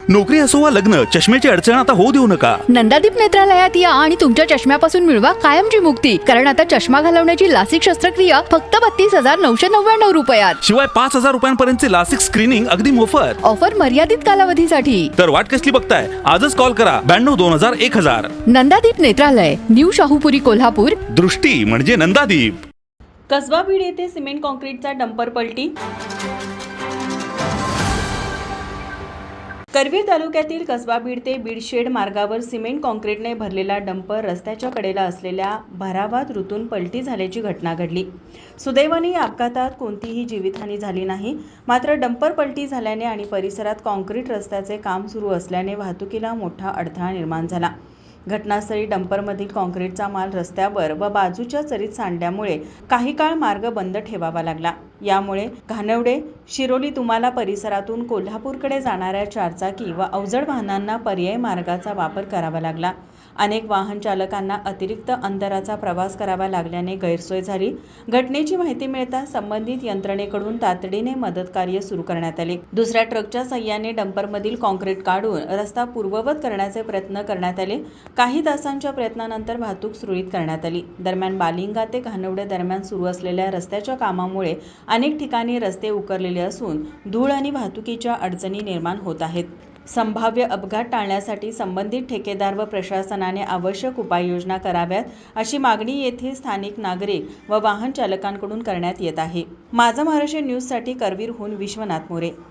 नोकरी असो वा लग्न, चष्म्याची अडचण आता होऊ देऊ नका. नंदादीप नेत्रालयात या आणि तुमच्या चष्म्यापासून मिळवा कायमची मुक्ती. कारण आता चष्मा घालवण्याची लासिक शस्त्रक्रिया फक्त 32,999 रुपयात. शिवाय 5,000 रुपयांपर्यंतचे लासिक स्क्रीनिंग अगदी मोफत. ऑफर मर्यादित कालावधीसाठी. तर वाट कसली बघताय, आजच कॉल करा 92-2000-1000. नंदादीप नेत्रालय, न्यू शाहूपुरी, कोल्हापूर. दृष्टी म्हणजे नंदादीप. कसबा बीड येथे सिमेंट कॉन्क्रीटचा डंपर पलटी. करवीर तालुक्यातील कसबा बीड ते बीडशेड मार्गावर सिमेंट कॉन्क्रीटने भरलेला डंपर रस्त्याच्या कडेला असलेल्या भरावात रुतून पलटी झाल्याची घटना घडली. सुदैवाने या अपघातात कोणतीही जीवितहानी झाली नाही. मात्र डंपर पलटी झाल्याने आणि परिसरात कॉन्क्रीट रस्त्याचे काम सुरू असल्याने वाहतुकीला मोठा अडथळा निर्माण झाला. घटनास्थळी डंपरमधील कॉन्क्रीटचा माल रस्त्यावर व बाजूच्या चरीत सांडल्यामुळे काही काळ मार्ग बंद ठेवावा लागला. यामुळे घाणवडे, शिरोली तुमाला परिसरातून कोल्हापूरकडे जाणाऱ्या चारचाकी व अवजड वाहनांना पर्यायी मार्गाचा वापर करावा लागला. अनेक वाहन चालकांना अतिरिक्त अंतराचा प्रवास करावा लागल्याने गैरसोय झाली. घटनेची माहिती मिळताच संबंधित यंत्रणेकडून तातडीने मदत कार्य सुरू करण्यात आले. दुसऱ्या ट्रकच्या साहाय्याने डंपरमधील कॉन्क्रीट काढून रस्ता पूर्ववत करण्याचे प्रयत्न करण्यात आले. काही तासांच्या प्रयत्नानंतर वाहतूक सुरळीत करण्यात आली. दरम्यान बालिंगा ते घाणवडे दरम्यान सुरू असलेल्या रस्त्याच्या कामामुळे अनेक ठिकाणी रस्ते उकरलेले असून धूळ आणि वाहतुकीच्या अडचणी निर्माण होत आहेत. संभाव्य अपघात टाळण्यासाठी संबंधित ठेकेदार व प्रशासनाने आवश्यक उपाययोजना कराव्यात अशी मागणी येथील स्थानिक नागरिक व वाहन चालकांकडून करण्यात येत आहे. माझा महाराष्ट्र न्यूजसाठी करवीरहून विश्वनाथ मोरे.